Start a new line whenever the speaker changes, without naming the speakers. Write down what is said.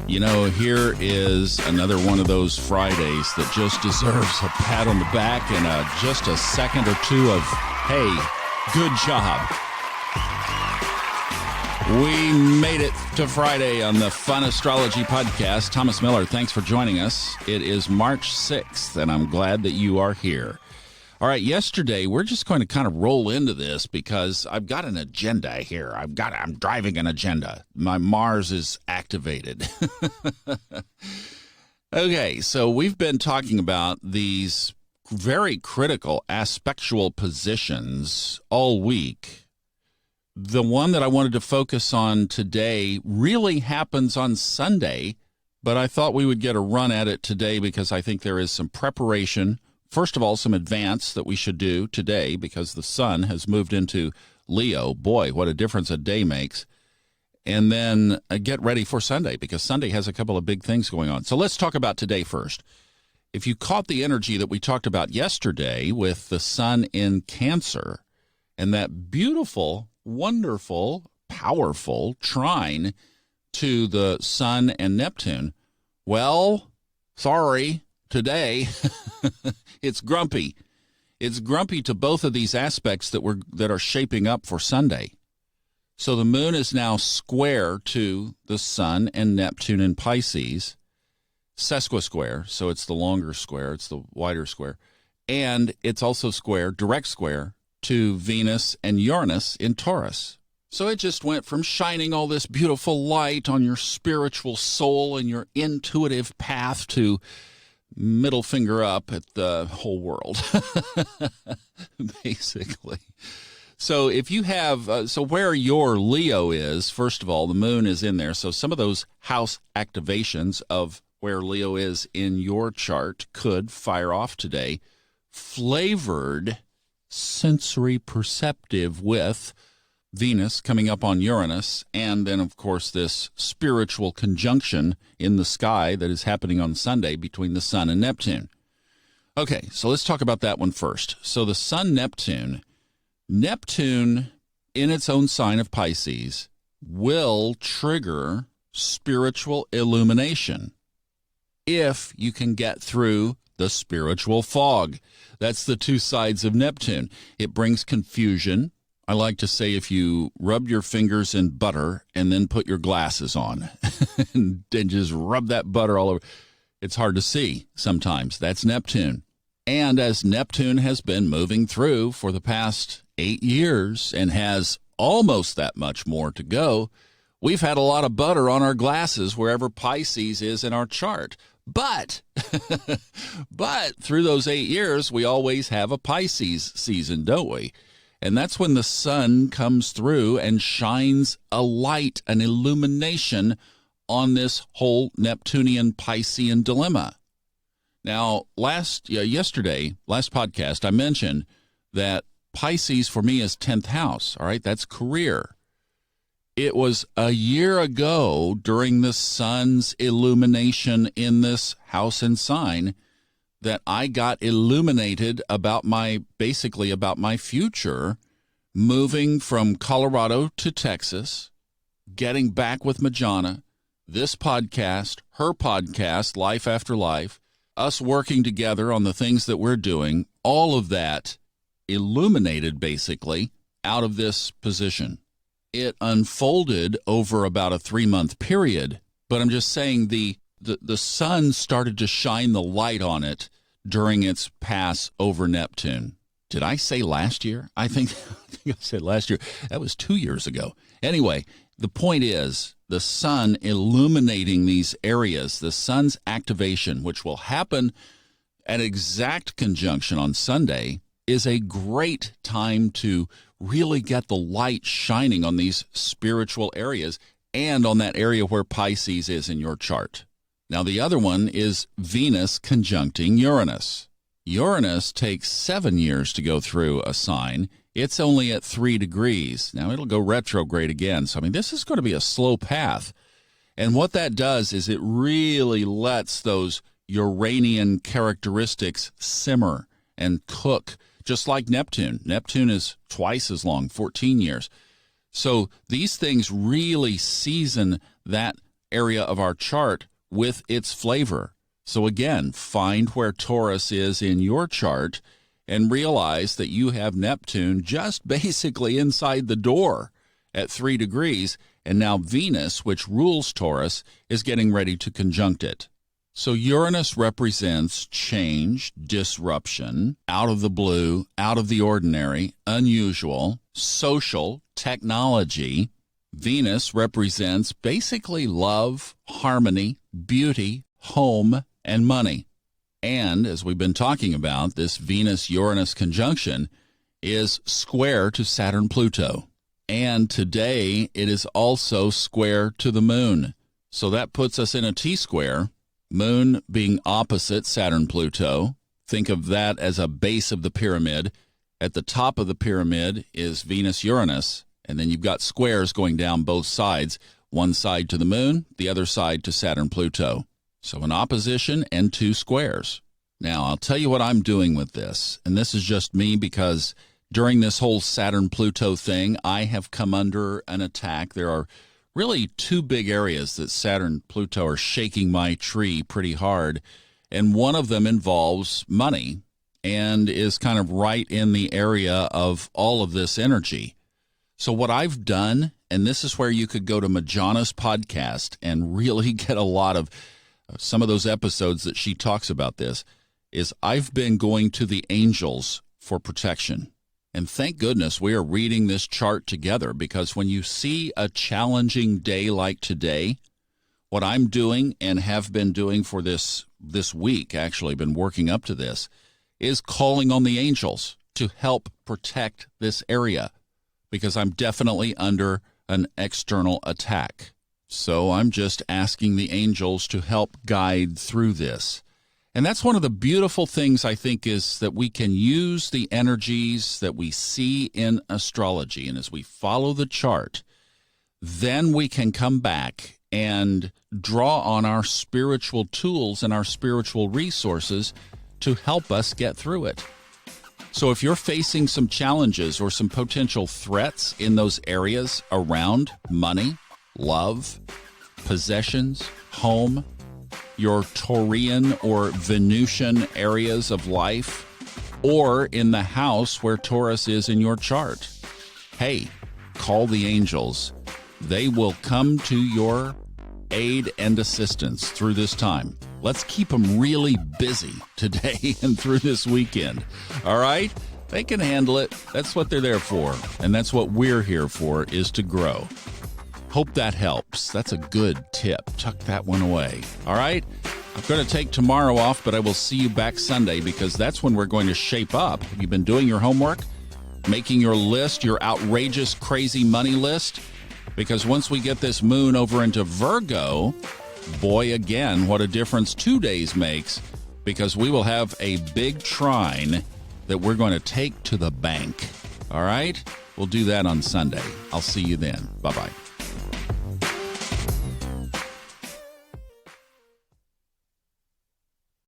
You know, here is another one of those Fridays that just deserves a pat on the back and just a second or two of, hey, good job. We made it to Friday on the Fun Astrology Podcast. Thomas Miller, thanks for joining us. It is March 6th, and I'm glad that you are here. All right, yesterday, we're just going to kind of roll into this because I've got an agenda here. I'm driving an agenda. My Mars is activated. Okay, so we've been talking about these very critical aspectual positions all week. The one that I wanted to focus on today really happens on Sunday, but I thought we would get a run at it today because I think there is some preparation. First of all, some advance that we should do today because the sun has moved into Leo. Boy, what a difference a day makes. And then get ready for Sunday because Sunday has a couple of big things going on. So let's talk about today first. If you caught the energy that we talked about yesterday with the sun in Cancer and that beautiful, wonderful, powerful trine to the sun and Neptune, well, sorry, today it's grumpy. It's grumpy to both of these aspects that are shaping up for Sunday. So the moon is now square to the sun and Neptune in Pisces, sesquisquare, so it's the longer square, it's the wider square, and it's also square, direct square, to Venus and Uranus in Taurus. So it just went from shining all this beautiful light on your spiritual soul and your intuitive path to middle finger up at the whole world, basically. So if you have, so where your Leo is, first of all, the moon is in there. So some of those house activations of where Leo is in your chart could fire off today, flavored, sensory perceptive with Venus coming up on Uranus, and then, of course, this spiritual conjunction in the sky that is happening on Sunday between the sun and Neptune. Okay, so let's talk about that one first. So the sun-Neptune, Neptune in its own sign of Pisces will trigger spiritual illumination if you can get through the spiritual fog. That's the two sides of Neptune. It brings confusion. I like to say if you rub your fingers in butter and then put your glasses on and just rub that butter all over, it's hard to see sometimes. That's Neptune. And as Neptune has been moving through for the past 8 years and has almost that much more to go, we've had a lot of butter on our glasses wherever Pisces is in our chart. But through those 8 years, we always have a Pisces season, don't we? And that's when the sun comes through and shines a light, an illumination on this whole Neptunian Piscean dilemma. Now, yesterday, last podcast, I mentioned that Pisces for me is 10th house, all right? That's career. It was a year ago during the sun's illumination in this house and sign that I got illuminated about my future, moving from Colorado to Texas, getting back with Majana, this podcast, her podcast, Life After Life, us working together on the things that we're doing, all of that illuminated basically out of this position. It unfolded over about a 3-month period, but I'm just saying the sun started to shine the light on it during its pass over Neptune. Did I say last year? I think I said last year. That was 2 years ago. Anyway, the point is the sun illuminating these areas, the sun's activation, which will happen at exact conjunction on Sunday, is a great time to really get the light shining on these spiritual areas and on that area where Pisces is in your chart. Now, the other one is Venus conjuncting Uranus. Uranus takes 7 years to go through a sign. It's only at 3 degrees. Now, it'll go retrograde again. So, this is going to be a slow path. And what that does is it really lets those Uranian characteristics simmer and cook, just like Neptune. Neptune is twice as long, 14 years. So these things really season that area of our chart with its flavor. So again, find where Taurus is in your chart and realize that you have Neptune just basically inside the door at 3 degrees, and now Venus, which rules Taurus, is getting ready to conjunct it. So Uranus represents change, disruption, out of the blue, out of the ordinary, unusual, social, technology. Venus represents basically love, harmony, beauty, home, and money. And as we've been talking about, this Venus-Uranus conjunction is square to Saturn-Pluto. And today it is also square to the moon. So that puts us in a T-square. Moon being opposite Saturn-Pluto. Think of that as a base of the pyramid. At the top of the pyramid is Venus-Uranus, and then you've got squares going down both sides, one side to the moon, the other side to Saturn-Pluto. So an opposition and 2 squares. Now, I'll tell you what I'm doing with this, and this is just me because during this whole Saturn-Pluto thing, I have come under an attack. There are really 2 big areas that Saturn-Pluto are shaking my tree pretty hard, and one of them involves money and is kind of right in the area of all of this energy. So what I've done, and this is where you could go to Majana's podcast and really get a lot of some of those episodes that she talks about this, is I've been going to the angels for protection. And thank goodness we are reading this chart together, because when you see a challenging day like today, what I'm doing and have been doing for this week, actually been working up to this, is calling on the angels to help protect this area, because I'm definitely under an external attack. So I'm just asking the angels to help guide through this. And that's one of the beautiful things, I think, is that we can use the energies that we see in astrology. And as we follow the chart, then we can come back and draw on our spiritual tools and our spiritual resources to help us get through it. So if you're facing some challenges or some potential threats in those areas around money, love, possessions, home, your Taurian or Venusian areas of life, or in the house where Taurus is in your chart, hey, call the angels. They will come to your aid and assistance through this time. Let's keep them really busy today and through this weekend. All right? They can handle it. That's what they're there for. And that's what we're here for, is to grow. Hope that helps. That's a good tip. Tuck that one away. All right? I'm going to take tomorrow off, but I will see you back Sunday, because that's when we're going to shape up. Have you been doing your homework? Making your list, your outrageous, crazy money list? Because once we get this moon over into Virgo, boy, again, what a difference 2 days makes, because we will have a big trine that we're going to take to the bank. All right? We'll do that on Sunday. I'll see you then. Bye-bye.